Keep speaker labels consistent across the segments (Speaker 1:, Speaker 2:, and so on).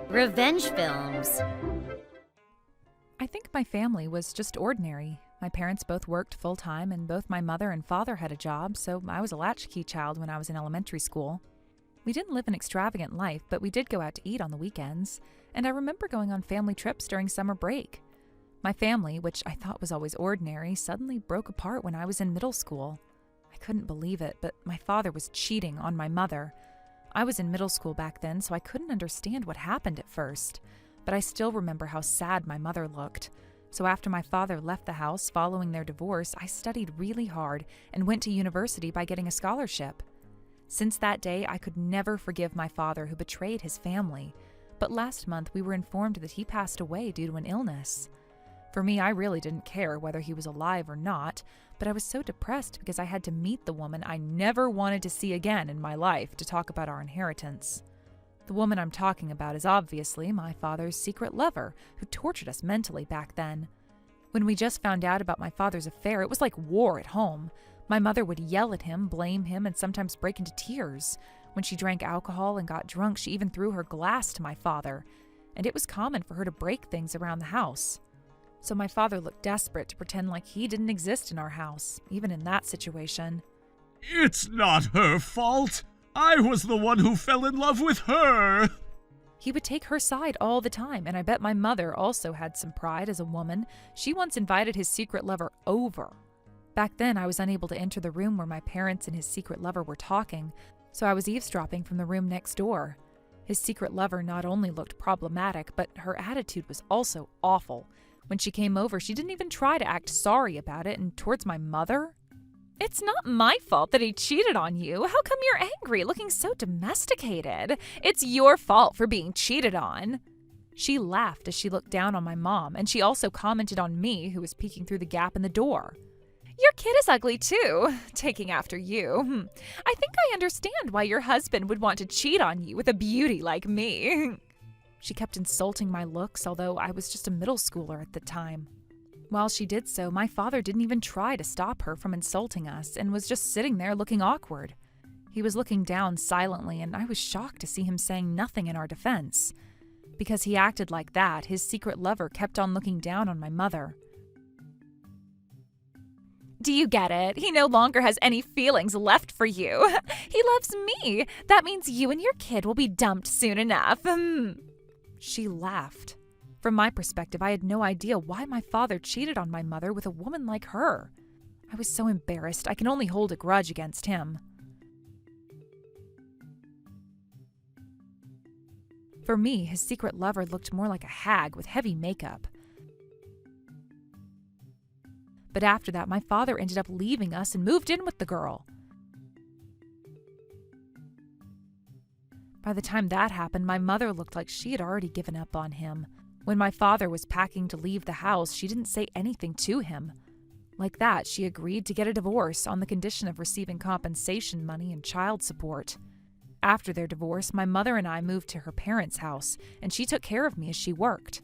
Speaker 1: Revenge films.
Speaker 2: I think my family was just ordinary. My parents both worked full-time, and both my mother and father had a job, so I was a latchkey child when I was in elementary school. We didn't live an extravagant life, but we did go out to eat on the weekends, and I remember going on family trips during summer break. My family, which I thought was always ordinary, suddenly broke apart when I was in middle school. I couldn't believe it, but my father was cheating on my mother. I was in middle school back then, so I couldn't understand what happened at first. But I still remember how sad my mother looked. So after my father left the house following their divorce, I studied really hard and went to university by getting a scholarship. Since that day, I could never forgive my father who betrayed his family. But last month, we were informed that he passed away due to an illness. For me, I really didn't care whether he was alive or not, but I was so depressed because I had to meet the woman I never wanted to see again in my life to talk about our inheritance. The woman I'm talking about is obviously my father's secret lover, who tortured us mentally back then. When we just found out about my father's affair, it was like war at home. My mother would yell at him, blame him, and sometimes break into tears. When she drank alcohol and got drunk, she even threw her glass to my father, and it was common for her to break things around the house. So my father looked desperate to pretend like he didn't exist in our house, even in that situation.
Speaker 3: It's not her fault. I was the one who fell in love with her.
Speaker 2: He would take her side all the time, and I bet my mother also had some pride as a woman. She once invited his secret lover over. Back then, I was unable to enter the room where my parents and his secret lover were talking, so I was eavesdropping from the room next door. His secret lover not only looked problematic, but her attitude was also awful. When she came over, she didn't even try to act sorry about it, and towards my mother? It's not my fault that he cheated on you. How come you're angry, looking so domesticated? It's your fault for being cheated on. She laughed as she looked down on my mom, and she also commented on me, who was peeking through the gap in the door. Your kid is ugly too, taking after you. I think I understand why your husband would want to cheat on you with a beauty like me. She kept insulting my looks, although I was just a middle schooler at the time. While she did so, my father didn't even try to stop her from insulting us and was just sitting there looking awkward. He was looking down silently, and I was shocked to see him saying nothing in our defense. Because he acted like that, his secret lover kept on looking down on my mother. Do you get it? He no longer has any feelings left for you. He loves me. That means you and your kid will be dumped soon enough. She laughed. From my perspective, I had no idea why my father cheated on my mother with a woman like her. I was so embarrassed, I can only hold a grudge against him. For me, his secret lover looked more like a hag with heavy makeup. But after that, my father ended up leaving us and moved in with the girl. By the time that happened, my mother looked like she had already given up on him. When my father was packing to leave the house, she didn't say anything to him. Like that, she agreed to get a divorce on the condition of receiving compensation money and child support. After their divorce, my mother and I moved to her parents' house, and she took care of me as she worked.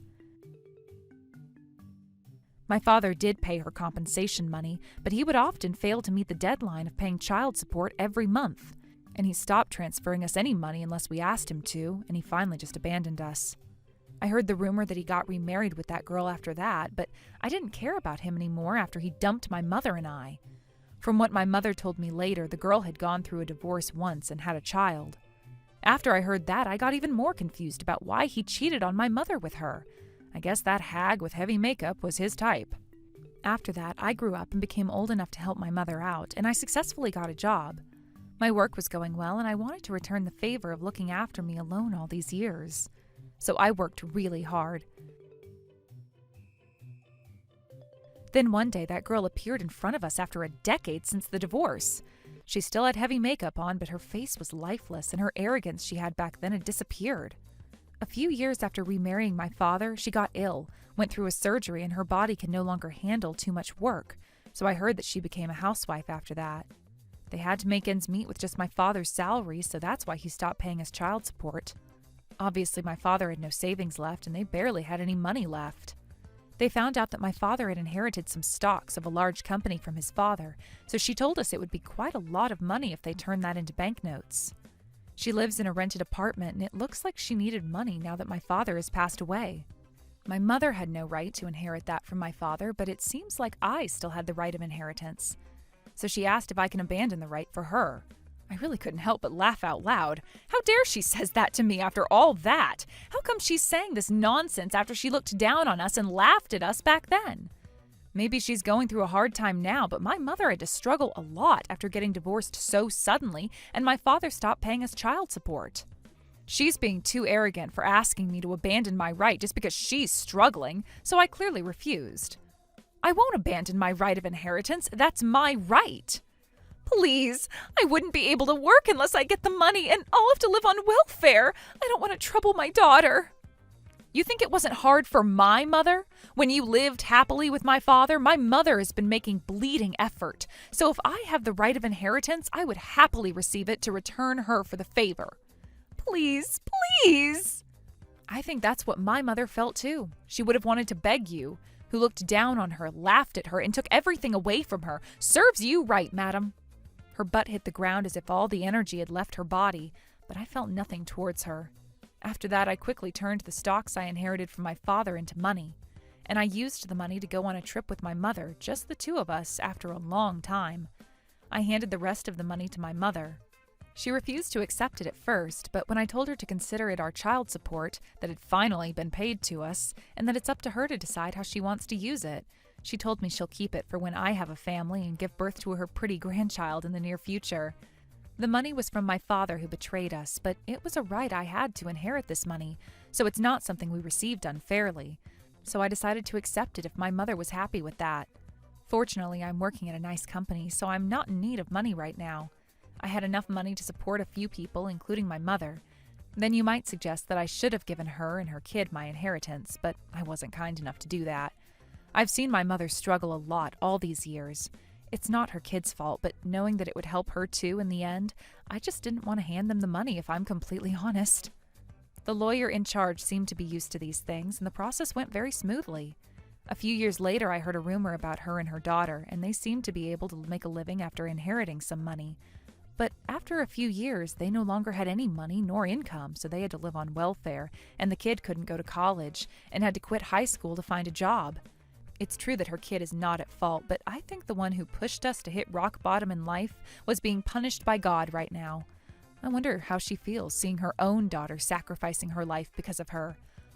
Speaker 2: My father did pay her compensation money, but he would often fail to meet the deadline of paying child support every month. And he stopped transferring us any money unless we asked him to, and he finally just abandoned us. I heard the rumor that he got remarried with that girl after that, but I didn't care about him anymore after he dumped my mother and I. From what my mother told me later, the girl had gone through a divorce once and had a child. After I heard that, I got even more confused about why he cheated on my mother with her. I guess that hag with heavy makeup was his type. After that, I grew up and became old enough to help my mother out, and I successfully got a job. My work was going well, and I wanted to return the favor of looking after me alone all these years. So I worked really hard. Then one day, that girl appeared in front of us after a decade since the divorce. She still had heavy makeup on, but her face was lifeless, and her arrogance she had back then had disappeared. A few years after remarrying my father, she got ill, went through a surgery, and her body could no longer handle too much work, so I heard that she became a housewife after that. They had to make ends meet with just my father's salary, so that's why he stopped paying us child support. Obviously, my father had no savings left, and they barely had any money left. They found out that my father had inherited some stocks of a large company from his father, so she told us it would be quite a lot of money if they turned that into banknotes. She lives in a rented apartment, and it looks like she needed money now that my father has passed away. My mother had no right to inherit that from my father, but it seems like I still had the right of inheritance. So she asked if I can abandon the right for her. I really couldn't help but laugh out loud. How dare she says that to me after all that? How come she's saying this nonsense after she looked down on us and laughed at us back then? Maybe she's going through a hard time now, but my mother had to struggle a lot after getting divorced so suddenly, and my father stopped paying us child support. She's being too arrogant for asking me to abandon my right just because she's struggling, so I clearly refused. I won't abandon my right of inheritance. That's my right. Please, I wouldn't be able to work unless I get the money, and I'll have to live on welfare. I don't want to trouble my daughter. You think it wasn't hard for my mother? When you lived happily with my father, my mother has been making bleeding effort. So if I have the right of inheritance, I would happily receive it to return her for the favor. Please, please. I think that's what my mother felt too. She would have wanted to beg you, who looked down on her, laughed at her, and took everything away from her. Serves you right, madam. Her butt hit the ground as if all the energy had left her body, but I felt nothing towards her. After that, I quickly turned the stocks I inherited from my father into money, and I used the money to go on a trip with my mother, just the two of us, after a long time. I handed the rest of the money to my mother. She refused to accept it at first, but when I told her to consider it our child support, that had finally been paid to us, and that it's up to her to decide how she wants to use it, she told me she'll keep it for when I have a family and give birth to her pretty grandchild in the near future. The money was from my father who betrayed us, but it was a right I had to inherit this money, so it's not something we received unfairly. So I decided to accept it if my mother was happy with that. Fortunately, I'm working at a nice company, so I'm not in need of money right now. I had enough money to support a few people, including my mother. Then you might suggest that I should have given her and her kid my inheritance, but I wasn't kind enough to do that. I've seen my mother struggle a lot all these years. It's not her kid's fault, but knowing that it would help her too in the end, I just didn't want to hand them the money if I'm completely honest. The lawyer in charge seemed to be used to these things, and the process went very smoothly. A few years later, I heard a rumor about her and her daughter, and they seemed to be able to make a living after inheriting some money. But after a few years, they no longer had any money nor income, so they had to live on welfare, and the kid couldn't go to college and had to quit high school to find a job. It's true that her kid is not at fault, but I think the one who pushed us to hit rock bottom in life was being punished by God right now. I wonder how she feels seeing her own daughter sacrificing her life because of her.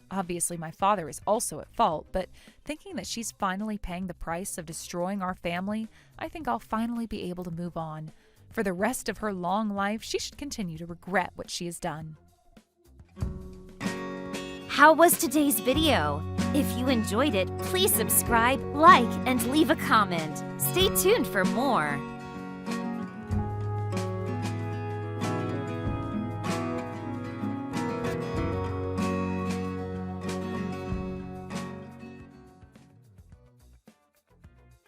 Speaker 2: Obviously, my father is also at fault, but thinking that she's finally paying the price of destroying our family, I think I'll finally be able to move on. For the rest of her long life, she should continue to regret what she has done.
Speaker 1: How was today's video? If you enjoyed it, please subscribe, like, and leave a comment. Stay tuned for more.